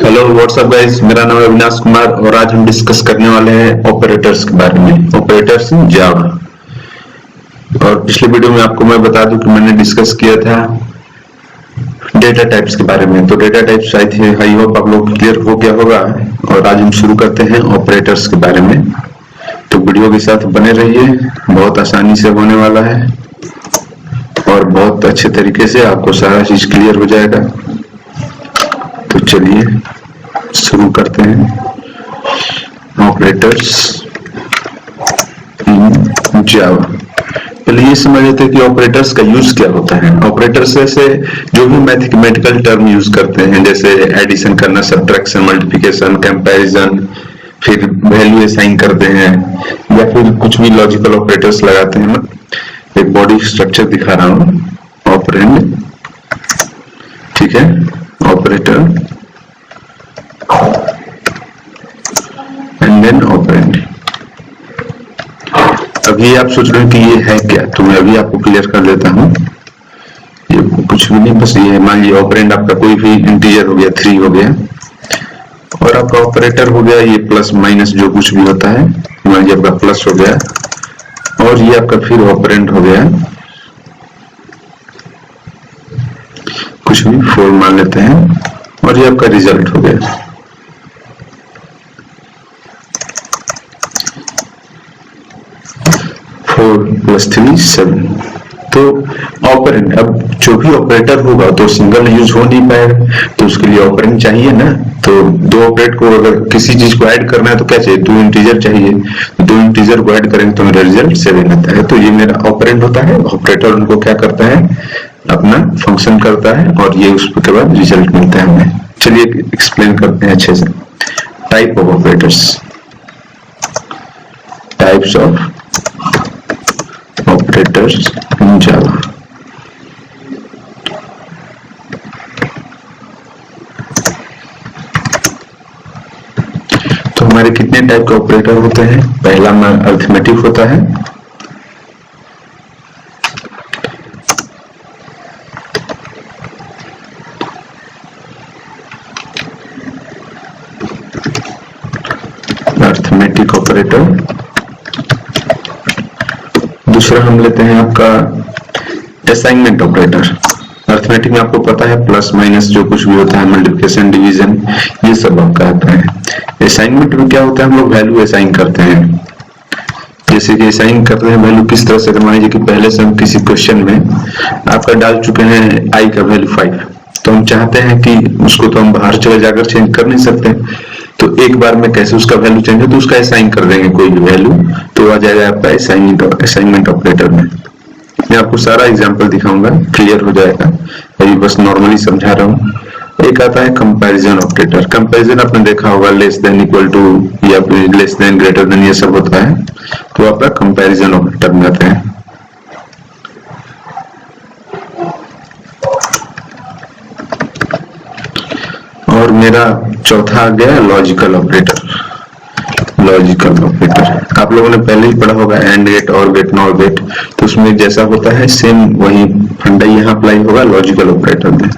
Hello what's up guys, मेरा नाम है अविनाश कुमार और आज हम डिस्कस करने वाले हैं ऑपरेटर्स के बारे में, ऑपरेटर्स इन जावा। और पिछले वीडियो में आपको मैं बता दूं कि मैंने डिस्कस किया था डेटा टाइप्स के बारे में। तो डेटा टाइप्स आई होप आप लोग क्लियर हो गया होगा। और आज हम शुरू करते हैं ऑपरेटर्स के बारे में। तो वीडियो के साथ बने रहिए, बहुत आसानी से होने वाला है और बहुत अच्छे तरीके से आपको सारा चीज क्लियर हो जाएगा। तो चलिए शुरू करते हैं ऑपरेटर्स इन जावा। पहले ये समझ लेते हैं कि ऑपरेटर्स का यूज क्या होता है। ऑपरेटर्स से जो भी मैथमेटिकल टर्म यूज करते हैं, जैसे एडिशन करना, सब्ट्रैक्शन, मल्टीप्लिकेशन, कंपैरिजन, फिर वैल्यू असाइन करते हैं या फिर कुछ भी लॉजिकल ऑपरेटर्स लगाते हैं। एक बॉडी स्ट्रक्चर दिखा रहा हूं, ऑपरेंड, ठीक है, ऑपरेटर एंड देन ऑपरेंड। अभी आप सोच रहे हैं कि ये है क्या, तो मैं अभी आपको क्लियर कर देता हूं। ये कुछ भी नहीं, बस ये है, मान लीजिए ऑपरेंड आपका कोई भी इंटीजर हो गया, 3 हो गया, और आपका ऑपरेटर हो गया ये प्लस माइनस जो कुछ भी होता है, मान लीजिए आपका प्लस हो गया, और ये आपका फिर ऑपरेंड हो गया, कुछ भी 4 मान लेते हैं, और ये आपका रिजल्ट हो गया। 4 + 3 7। तो ऑपरेंड, अब जो भी ऑपरेटर होगा तो सिंगल यूज हो नहीं पाएगा, तो उसके लिए ऑपरेंड चाहिए ना। तो दो ऑपरेट को अगर किसी चीज को ऐड करना है तो क्या चाहिए, 2 इंटीजर चाहिए। 2 इंटीजर को ऐड करेंगे तो मेरा रिजल्ट 7 आता है। तो ये मेरा ऑपरेंड होता है। ऑपरेटर उनको क्या करता है, अपना फंक्शन करता है, और ये उसके बाद रिजल्ट मिलता है हमें। चलिए एक्सप्लेन करते हैं अच्छे से। Type of operators, types of operators in Java. तो हमारे कितने टाइप के ऑपरेटर होते हैं। पहला में अरिथमेटिक होता है, अरिथमेटिक ऑपरेटर। दूसरा हम लेते हैं आपका असाइनमेंट ऑपरेटर। अरिथमेटिक में आपको पता है प्लस माइनस जो कुछ भी होता है, मल्टीप्लिकेशन, डिवीजन, ये सब आपका आता है। असाइनमेंट में क्या होता है, हम लोग वैल्यू असाइन करते हैं। जैसे कि असाइन करते हैं वैल्यू किस तरह से, मान लीजिए कि पहले से हम किसी क्वेश्चन में आपका डाल चुके हैं आई का वैल्यू 5, तो हम चाहते हैं कि उसको तो हम बाहर चले जाकर चेंज कर नहीं सकते, तो एक बार में कैसे उसका वैल्यू चेंज हो, तो उसका असाइन कर देंगे कोई भी वैल्यू, तो आ जाएगा आपका असाइनमेंट ऑपरेटर में। मैं आपको सारा एग्जांपल दिखाऊंगा, क्लियर हो जाएगा, अभी बस नॉर्मली समझा रहा हूँ। एक आता है कंपैरिजन ऑपरेटर। कंपैरिजन आपने देखा होगा, लेस देन, इक्वल टू, या लेस देन, ग्रेटर देन, ये सब होता है, तो आपका कंपैरिजन ऑपरेटर में आते हैं। और मेरा चौथा आ गया लॉजिकल ऑपरेटर। लॉजिकल ऑपरेटर आप लोगों ने पहले ही पढ़ा होगा, एंड गेट, और गेट, नॉर गेट, तो उसमें जैसा होता है सेम वही फंडा यहाँ अप्लाई होगा लॉजिकल ऑपरेटर में।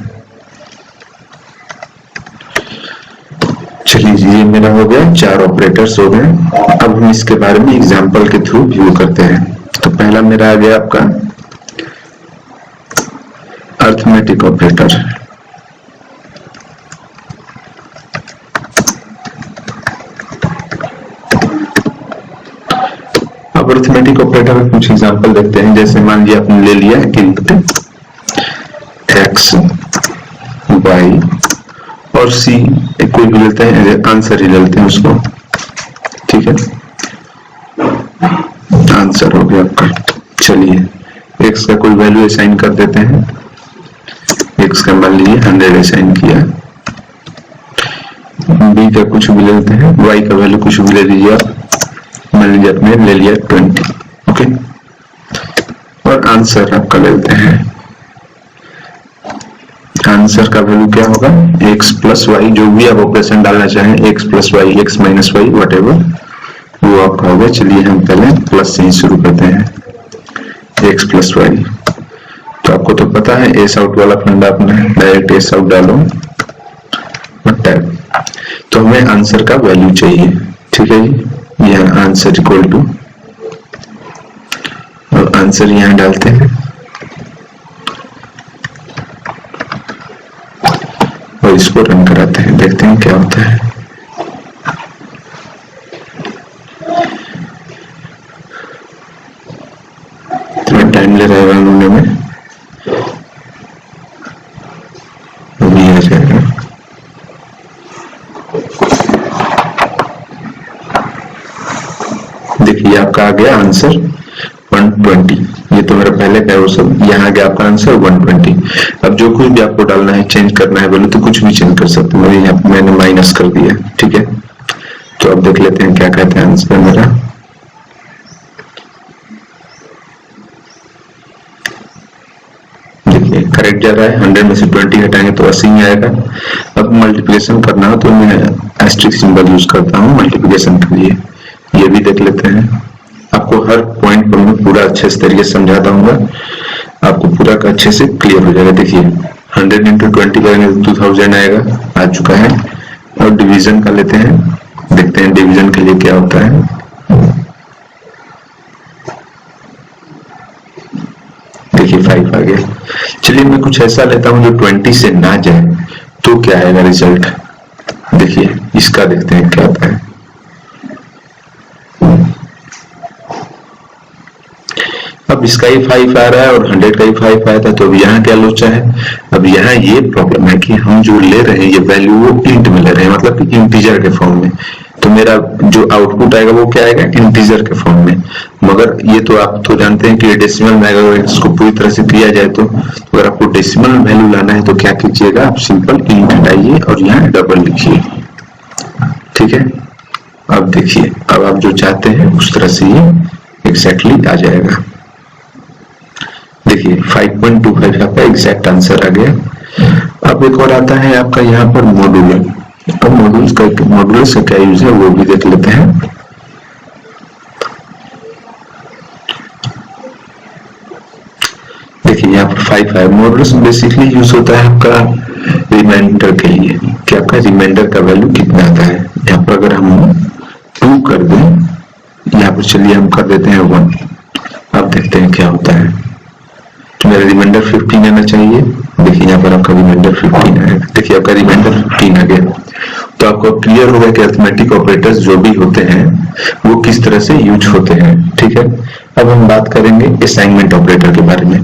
चलिए ये मेरा हो गया, 4 ऑपरेटर्स हो गए। अब हम इसके बारे में एग्जांपल के थ्रू व्यू करते हैं। तो पहला मेरा आ गया आपका अरिथमेटिक ऑपरेटर। अब अरिथमेटिक ऑपरेटर में कुछ एग्जांपल देखते हैं। जैसे मान लीजिए आपने ले लिया इनपुट x, y और c, कोई भी लेते हैं, आंसर ही लेते हैं उसको, ठीक है, आंसर हो गया आपका। चलिए x का कोई वैल्यू असाइन कर देते हैं। x का मान लीजिए 100 असाइन किया। b का कुछ भी लेते हैं, y का वैल्यू कुछ भी ले लीजिए आप, मान लीजिए आपने ले लिया 20, ओके, और आंसर आपका लेते हैं। आंसर का वैल्यू क्या होगा, x + y, जो भी आप ऑपरेशन डालना चाहें, x + y, x - y, whatever, वो आपका होगा। चलिए हम पहले प्लस से ही शुरू करते हैं, x + y। तो आपको तो पता है एस आउट वाला फंडा, अपना डायरेक्ट एस आउट डालो और टैब, तो हमें आंसर का वैल्यू चाहिए, ठीक है जी। यह आंसर इक्वल टू, और आंसर यहां डालते हैं और इसको रन कराते हैं, देखते हैं क्या होता है। थोड़ा टाइम ले रहा है रन होने में, अभी आ जाएगा। देखिए आपका आ गया आंसर 120। ये तो मेरा पहले का है वो सब, यहाँ आ गया आपका आंसर 120। अब जो कुछ भी आपको डालना है, चेंज करना है वैल्यू, तो कुछ भी चेंज कर सकते हैं। यहाँ पे मैंने माइनस कर दिया, ठीक है। तो अब देख लेते हैं क्या कहते हैं आंसर मेरा। देखिए करेक्ट जा रहा है, 100 में से 20 हटाएंगे तो 80 ही आएगा। अब मल्टीप्लिकेशन करना हो तो मैं एस्टेरिस्क सिंबल यूज करता हूँ मल्टीप्लिकेशन के लिए। ये भी देख लेते हैं। आपको हर पॉइंट पर मैं पूरा अच्छे से तरीके से समझाता हूँ, आपको पूरा का अच्छे से क्लियर हो जाएगा। देखिए 100 into 20 करेंगे तो 2000 आएगा, आ चुका है। और डिवीजन का लेते हैं, देखते हैं डिवीजन के लिए क्या होता है। देखिए 5 आ गया। चलिए मैं कुछ ऐसा लेता हूँ जो 20 से ना जाए, तो क्या आएगा रिजल्ट। देखिए इसका देखते हैं क्या आता है। अब इसका ही 5 आ रहा है और 100 का ही 5 आया था, तो अब यहाँ क्या लोचा है। अब यहाँ ये प्रॉब्लम है कि हम जो ले रहे हैं ये वैल्यू वो इंट में ले रहे हैं, मतलब कि इंटीजर के फॉर्म में। तो मेरा जो आउटपुट आएगा वो क्या आएगा, इंटीजर के फॉर्म में। मगर ये तो आप तो जानते हैं कि डेसिमल में अगर इसको पूरी तरह से किया जाए तो अगर आपको डेसिमल वैल्यू लाना है तो क्या कीजिएगा, आप सिंपल इंट हटाइए और यहाँ डबल लिखिए, ठीक है। अब देखिए अब आप जो चाहते हैं उस तरह से ये एग्जैक्टली आ जाएगा। देखिए 5.25 आपका एग्जैक्ट आंसर आ गया। अब एक और आता है आपका यहाँ पर मॉड्यूलर। अब मॉड्यूलर से क्या यूज है वो भी देख लेते हैं। देखिए यहाँ पर 5 है। मॉड्यूलर बेसिकली यूज होता है आपका रिमाइंडर के लिए कि आपका रिमाइंडर का वैल्यू कितना आता है। यहाँ पर अगर हम 2 कर दें, यहाँ पर चलिए हम कर देते हैं 1। अब देखते हैं क्या होता है। तो मेरा रिमाइंडर 15 आना चाहिए। देखिए यहाँ पर आपका रिमाइंडर 15 आएगा। देखिए आपका रिमाइंडर 15 आ गया। तो आपको क्लियर होगा कि अरिथमेटिक ऑपरेटर्स जो भी होते हैं वो किस तरह से यूज होते हैं, ठीक है। अब हम बात करेंगे असाइनमेंट ऑपरेटर के बारे में।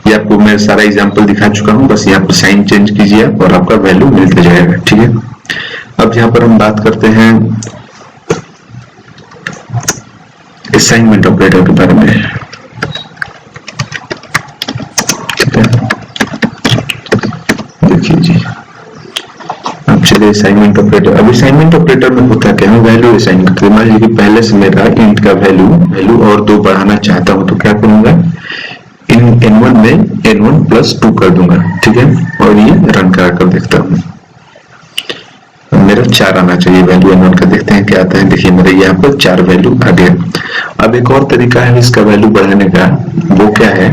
ये आपको मैं सारा एग्जांपल दिखा चुका हूँ, बस यहाँ पर साइन चेंज कीजिए और आपका वैल्यू मिलते जाएगा, ठीक है। अब यहाँ पर हम बात करते हैं असाइनमेंट ऑपरेटर के बारे में। देखिए जी, अब चलिए असाइनमेंट ऑपरेटर। अब असाइनमेंट ऑपरेटर में होता क्या है, वैल्यू असाइन करते हैं। मान लीजिए कि पहले से मेरा इंट का वैल्यू और 2 बढ़ाना चाहता हूं तो क्या करूंगा, इन n1 में n1 प्लस 2 कर दूंगा, ठीक है। और ये रन कर देखता हूं, मेरा 4 आना चाहिए वैल्यू n1 का। देखते हैं क्या आता है। देखिए मेरे यहाँ पर 4 वैल्यू आ गया। अब एक और तरीका है इसका वैल्यू बढ़ाने का, वो क्या है,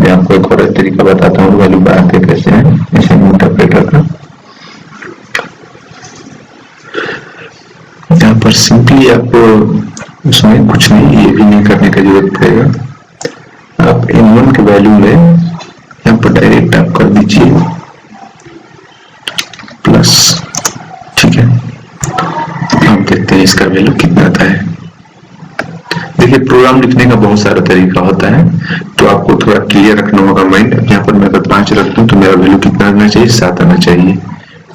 मैं आपको एक और तरीका बताता हूँ वैल्यू बढ़ाते कैसे हैं असाइनमेंट ऑपरेटर का। यहाँ पर सिंपली आप उसमें कुछ नहीं, ये भी नहीं करने की जरूरत पड़ेगा। आप n1 के वैल्यू में यहाँ पर डायरेक्ट आप कर दीजिए प्लस, ठीक है। अब देखते हैं इसका वैल्यू कितना आता है। देखिए प्रोग्राम लिखने का बहुत सारा तरीका होता है, तो आपको थोड़ा क्लियर रखना होगा माइंड। यहाँ पर मैं अगर 5 रख दूं तो मेरा वैल्यू कितना आना चाहिए, 7 आना चाहिए,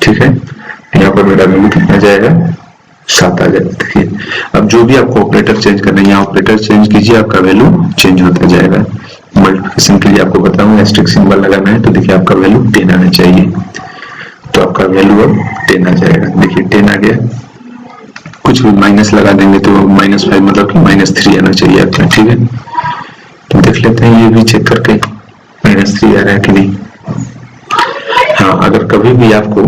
ठीक है। यहाँ पर मेरा वैल्यू कितना जाएगा, 7 आ जाएगा। देखिए अब जो भी आपको ऑपरेटर चेंज करना है, यहाँ ऑपरेटर चेंज कीजिए, आपका वैल्यू चेंज होता जाएगा। मल्टीप्लिकेशन के लिए आपको बताऊं एस्टेरिस्क सिंबल लगाना है, तो देखिए आपका वैल्यू 10 आना चाहिए, तो आपका वैल्यू अब 10 आ जाएगा। देखिए 10 आ गया। कुछ भी माइनस लगा देंगे तो -5 मतलब कि -3 आना चाहिए आपका, ठीक है। तो देख लेते हैं ये भी चेक करके -3 आ रहा है कि नहीं। हाँ, अगर कभी भी आपको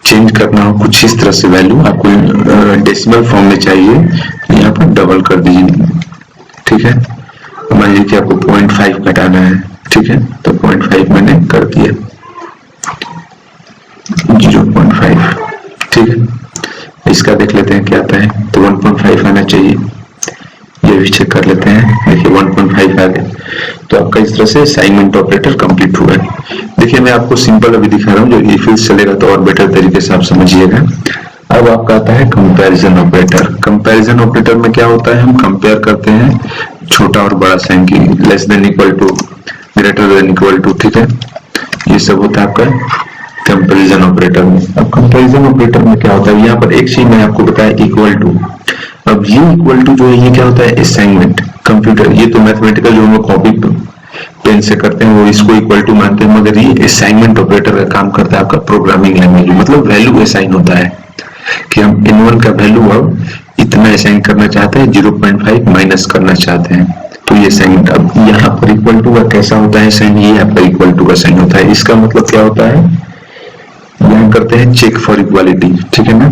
चेंज करना हो कुछ इस तरह से वैल्यू, आपको डेसिमल फॉर्म में चाहिए तो यहाँ पर डबल कर दीजिए, ठीक है। मान लीजिए कि आपको 0.5 घटाना है, ठीक है, तो 0.5 मैंने कर दिया, 0.5, ठीक है। इस तरह से असाइनमेंट ऑपरेटर कंप्लीट हुआ है। देखिए मैं आपको सिंपल अभी दिखा रहा हूँ, जो इफ एल्स चलेगा तो और बेटर तरीके से आप समझिएगा। अब आपका आता है कंपैरिजन ऑपरेटर। कंपैरिजन ऑपरेटर में क्या होता है, हम कंपेयर करते हैं छोटा और बड़ा साइन की, less than equal to, greater than equal to, ठीक है, ये सब होता है आपका कंपैरिजन ऑपरेटर में। अब कंपैरिजन ऑपरेटर में क्या होता है, यहाँ पर एक चीज मैं आपको बताया इक्वल टू। अब ये इक्वल टू जो है ये क्या होता है, असाइनमेंट। कंप्यूटर ये तो मैथमेटिकल जो हम लोग कॉपी पेन से करते हैं वो इसको इक्वल टू मानते हैं, मगर ये असाइनमेंट ऑपरेटर का काम करता है आपका प्रोग्रामिंग लैंग्वेज, मतलब वैल्यू असाइन होता है कि हम in1 का वैल्यू अब इतना असाइन करना चाहते हैं, 0.5 माइनस करना चाहते हैं, तो ये साइन। अब यहाँ पर इक्वल टू का कैसा होता है साइन, ये आपका इक्वल टू का साइन होता है। इसका मतलब क्या होता है, यहाँ करते हैं चेक फॉर इक्वालिटी, ठीक है ना,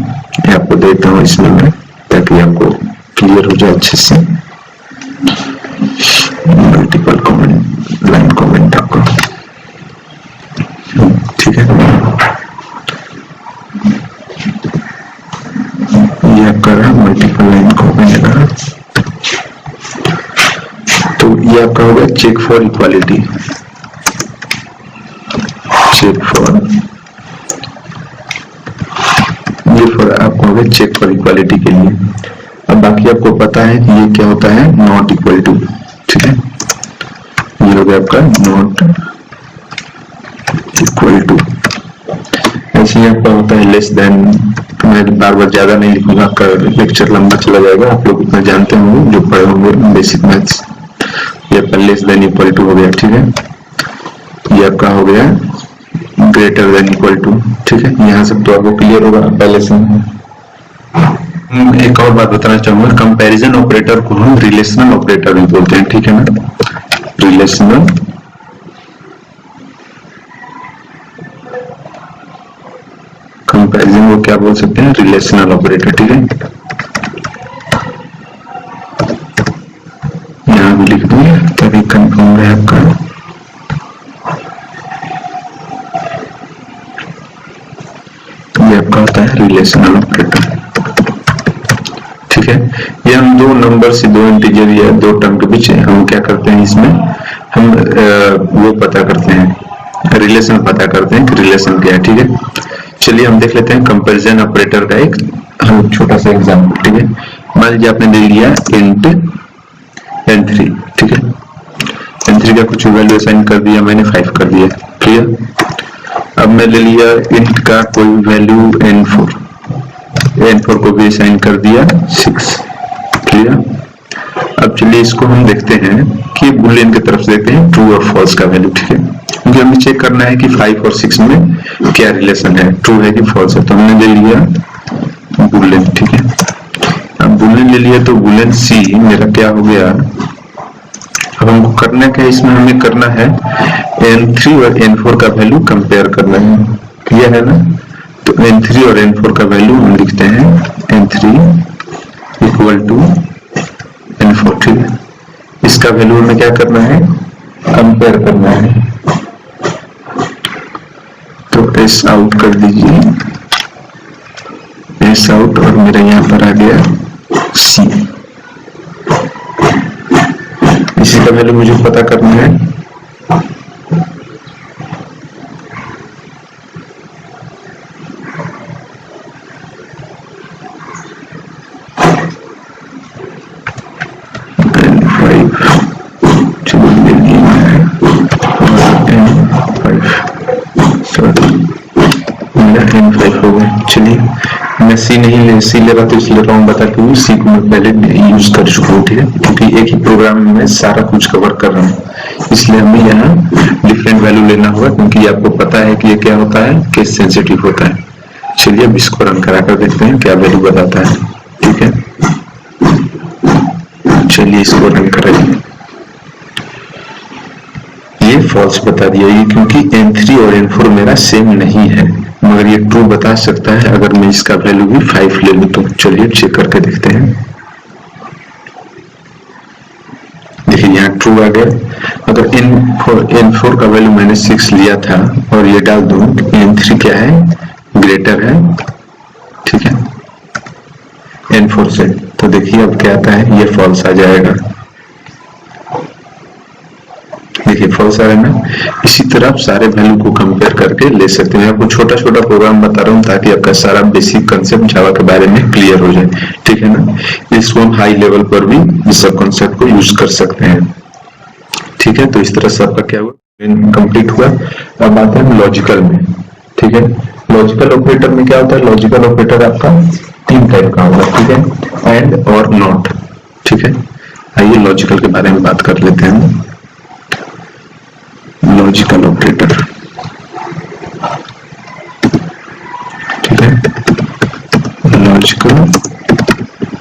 ये आपको देता हूँ इसमें मैं, ताकि आपको क्लियर हो जाए अच्छे से। मल्टीपल कमेंट, लाइन कमेंट आपको, ठीक है, ये आपका रहा मल्टीपल लाइन कमेंट रहा। तो ये आपका होगा check for equality, check for, ये फॉर आपको होगा चेक फॉर इक्वालिटी के लिए। अब बाकी आपको पता है कि ये क्या होता है, नॉट इक्वल टू, ठीक है, ये हो गया आपका नॉट इक्वल टू। ऐसे ही आपका होता है लेस देन, मैं बार बार ज्यादा नहीं लिखूंगा, आपका लेक्चर लंबा चला जाएगा, आप लोग इतना जानते होंगे जो पढ़े होंगे बेसिक मैथ्स। ये आपका लेस देन इक्वल टू हो गया, ठीक है, ये आपका हो गया ग्रेटर देन इक्वल टू, ठीक है, यहाँ सब तो आपको क्लियर होगा पहले से। एक और बात बताना चाहूंगा, कंपैरिजन ऑपरेटर को हम रिलेशनल ऑपरेटर भी बोलते हैं, ठीक है ना, रिलेशनल कंपैरिजन को क्या बोल सकते हैं, रिलेशनल ऑपरेटर, ठीक है, यहां भी लिख दूंगा तभी कंफर्म रहे आपका। तो ये आपका होता है रिलेशनल ऑपरेटर, ठीक है। ये हम दो नंबर से, दो इंटीजर या दो टर्म के बीच हम क्या करते हैं, इसमें हम वो पता करते हैं, रिलेशन पता करते हैं कि रिलेशन क्या है, ठीक है। चलिए हम देख लेते हैं कंपैरिजन ऑपरेटर का एक हम छोटा सा एग्जांपल, ठीक है। मान लीजिए आपने दे दिया इंट n3, ठीक है, n3 का कुछ वैल्यू असाइन कर दिया मैंने, 5 कर दिया, क्लियर। अब मैं ले लिया इंट का कोई वैल्यू n4, n4 को भी असाइन कर दिया 6, क्लियर। अब चलिए इसको हम देखते हैं कि बुलियन की तरफ से देखते हैं ट्रू और फॉल्स का वैल्यू, ठीक है, क्योंकि हमें चेक करना है कि 5 और 6 में क्या रिलेशन है, ट्रू है कि फॉल्स है। तो हमने ले लिया बुलियन, ठीक है। अब बुलियन ले लिया तो बुलियन सी मेरा क्या हो गया। अब हमको करना क्या है, इसमें हमें करना है n3 और n4 का वैल्यू कंपेयर करना है, क्लियर है ना। तो n3 और n4 का वैल्यू हम लिखते हैं n3 इक्वल टू n4, ठीक है। इसका वैल्यू हमें क्या करना है, कंपेयर करना है। तो एस आउट कर दीजिए, एस आउट, और मेरा यहाँ पर आ गया सी। इसी का वैल्यू मुझे पता करना है। चलिए मैं सी नहीं ले, सी ले रहा तो इसलिए रॉन्ग बता के सी को मैं पहले यूज कर चुका हूँ, ठीक है, क्योंकि एक ही प्रोग्राम में सारा कुछ कवर कर रहा हूँ, इसलिए हमें यहाँ डिफरेंट वैल्यू लेना होगा, क्योंकि आपको पता है कि ये क्या होता है, केस सेंसिटिव होता है। चलिए अब इसको रन करा कर देखते हैं क्या वैल्यू बताता है, ठीक है। चलिए इसको रन कराइए, ये फॉल्स बता दिया, ये क्योंकि n3 और n4 मेरा सेम नहीं है, मगर ये ट्रू बता सकता है अगर मैं इसका वैल्यू भी 5 ले लूं तो। चलिए चेक करके देखते हैं, देखिए यहाँ ट्रू आ गया। अगर n4 का वैल्यू मैंने 6 लिया था और ये डाल दूं n3 क्या है, ग्रेटर है, ठीक है, n4 से, तो देखिए अब क्या आता है, ये फॉल्स आ जाएगा। देखिए फॉल्स आ रहा है ना। इसी तरह आप सारे वैल्यू को कंपेयर करके ले सकते हैं। आपको छोटा छोटा प्रोग्राम बता रहा हूँ ताकि आपका सारा बेसिक कंसेप्ट जावा के बारे में क्लियर हो जाए, ठीक है ना। इसको हम हाई लेवल पर भी इस सब कंसेप्ट को यूज कर सकते हैं, ठीक है। तो इस तरह से आपका क्या हुआ, कंप्लीट हुआ। अब आते हैं लॉजिकल में, ठीक है। लॉजिकल ऑपरेटर में क्या होता है, लॉजिकल ऑपरेटर आपका 3 टाइप का होगा, ठीक है, एंड और नॉट, ठीक है। आइए लॉजिकल के बारे में बात कर लेते हैं। लॉजिकल ऑपरेटर, ठीक है, लॉजिकल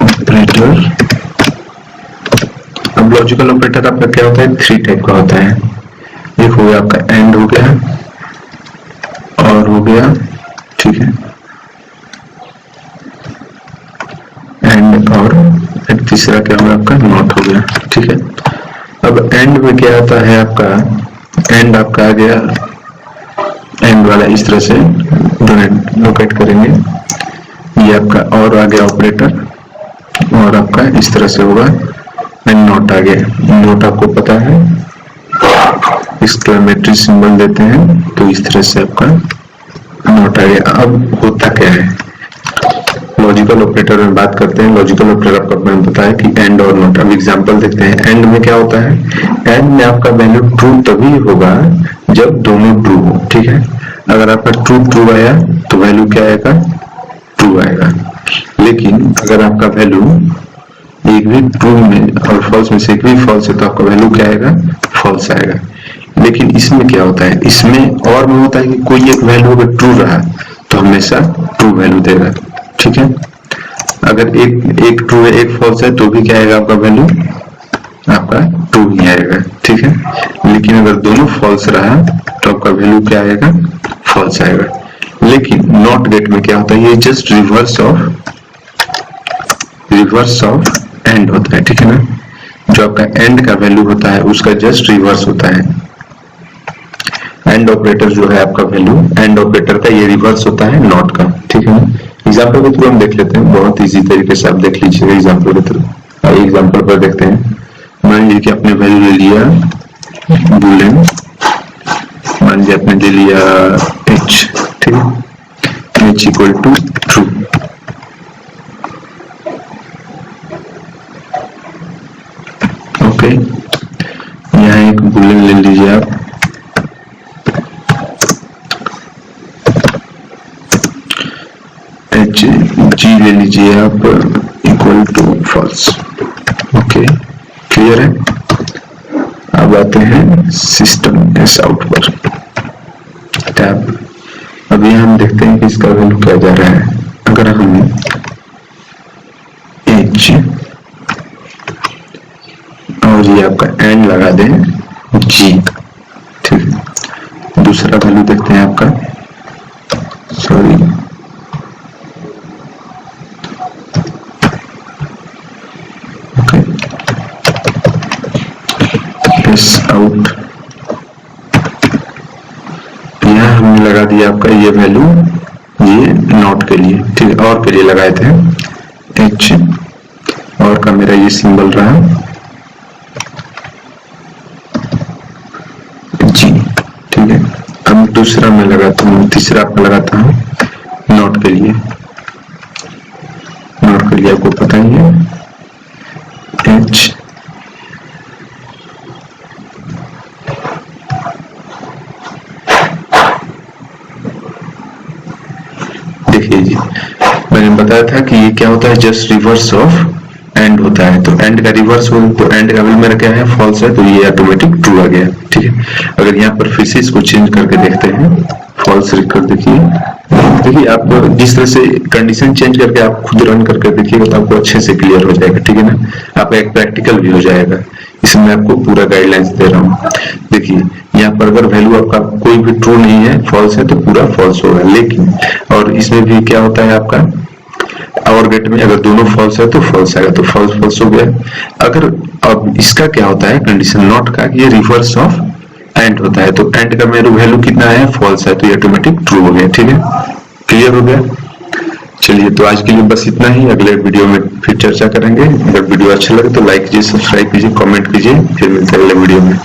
ऑपरेटर। अब लॉजिकल ऑपरेटर आपका क्या होता है, 3 टाइप का होता है। एक हो गया आपका एंड हो गया, और हो गया, ठीक है, एंड और तीसरा क्या होगा आपका नॉट हो गया, ठीक है। अब एंड में क्या आता है आपका, एंड आपका आ गया, एंड वाला इस तरह से लोकेट करेंगे, ये आपका और आ गया ऑपरेटर, और आपका इस तरह से होगा एंड नॉट आ गया। नॉट आपको पता है, एक्सक्लेमेटरी सिंबल देते हैं, तो इस तरह से आपका नॉट आ गया। अब होता क्या है, लॉजिकल ऑपरेटर में बात करते हैं। लॉजिकल ऑपरेटर आपको मैंने बताया कि एंड और नॉट। अब एग्जांपल देखते हैं। एंड में क्या होता है, एंड में आपका वैल्यू ट्रू तभी होगा जब दोनों ट्रू हो, ठीक है। अगर आपका ट्रू आया तो वैल्यू क्या आएगा, ट्रू आएगा। लेकिन अगर आपका वैल्यू एक भी ट्रू में और फॉल्स में से एक भी फॉल्स है तो आपका वैल्यू क्या आएगा, फॉल्स आएगा। लेकिन इसमें क्या होता है, इसमें और में होता है कि कोई एक वैल्यू अगर ट्रू रहा तो हमेशा ट्रू वैल्यू देगा, ठीक है। अगर एक ट्रू है एक फॉल्स है तो भी क्या आएगा, आपका वैल्यू आपका ट्रू ही आएगा, ठीक है। लेकिन अगर दोनों फॉल्स रहा तो आपका वैल्यू क्या आएगा, फॉल्स आएगा। लेकिन नॉट गेट में क्या होता है, ये जस्ट रिवर्स ऑफ एंड होता है, ठीक है ना। जो आपका एंड का वैल्यू होता है उसका जस्ट रिवर्स होता है। एंड ऑपरेटर जो है आपका वैल्यू, एंड ऑपरेटर का ये रिवर्स होता है नॉट का, ठीक है ना। एग्जाम्पल के थ्रू हम देख लेते हैं, बहुत इजी तरीके से आप देख लीजिएगा एग्जाम्पल के थ्रू। आइए एग्जाम्पल पर देखते हैं। मान लीजिए कि आपने वैल्यू ले लिया बूलियन, मान लीजिए आपने ले लिया h, ठीक है, h equal to true. Okay, यहाँ एक बूलियन ले लीजिए आप, जी ले लीजिए आप equal to false. Okay, clear है। अब आते हैं सिस्टम एस आउट पर टैब। अभी हम देखते हैं कि इसका वैल्यू क्या जा रहा है। अगर हम एच और ये आपका एंड लगा दें जी, ठीक है। दूसरा वैल्यू देखते हैं आपका, सॉरी, आउट, यहां हमने लगा दिया आपका ये वैल्यू, ये नॉट के लिए, ठीक है, और के लिए लगाए थे एच, और का मेरा ये सिंबल रहा जी, ठीक है। अब दूसरा मैं लगाता हूँ, तीसरा आपका लगाता हूँ नॉट के लिए। नॉट के लिए आपको पता ही है एच, देखिए जी, मैंने बताया था कि ये क्या होता है, जस्ट रिवर्स ऑफ एंड होता है। तो एंड का रिवर्स हो तो एंड का वैल्यू मेरा क्या है, फॉल्स है, तो ये ऑटोमेटिक ट्रू आ गया, ठीक है। अगर यहाँ पर फिर से इसको चेंज करके देखते हैं, फॉल्स कर देखिए, देखिए आप जिस तरह से कंडीशन चेंज करके आप खुद रन करके देखिएगा तो आपको अच्छे से क्लियर हो जाएगा, ठीक है ना। आपका एक प्रैक्टिकल भी हो जाएगा, इसमें आपको पूरा गाइडलाइंस दे रहा हूँ। देखिए यहाँ पर अगर वैल्यू आपका कोई भी ट्रू नहीं है, फॉल्स है, तो पूरा फॉल्स होगा। लेकिन और इसमें भी क्या होता है आपका, और गेट में अगर दोनों फॉल्स है तो फॉल्स आएगा, तो फॉल्स फॉल्स हो गया। अगर अब इसका क्या होता है कंडीशन नॉट का, ये रिवर्स ऑफ एंड होता है, तो एंड का मेरा वैल्यू कितना है, फॉल्स है, तो ये ऑटोमेटिक ट्रू हो गया, ठीक है, क्लियर हो गया। चलिए, तो आज के लिए बस इतना ही, अगले वीडियो में फिर चर्चा करेंगे। अगर वीडियो अच्छा लगे तो लाइक कीजिए, सब्सक्राइब कीजिए, कमेंट कीजिए, फिर मिलते हैं अगले वीडियो में।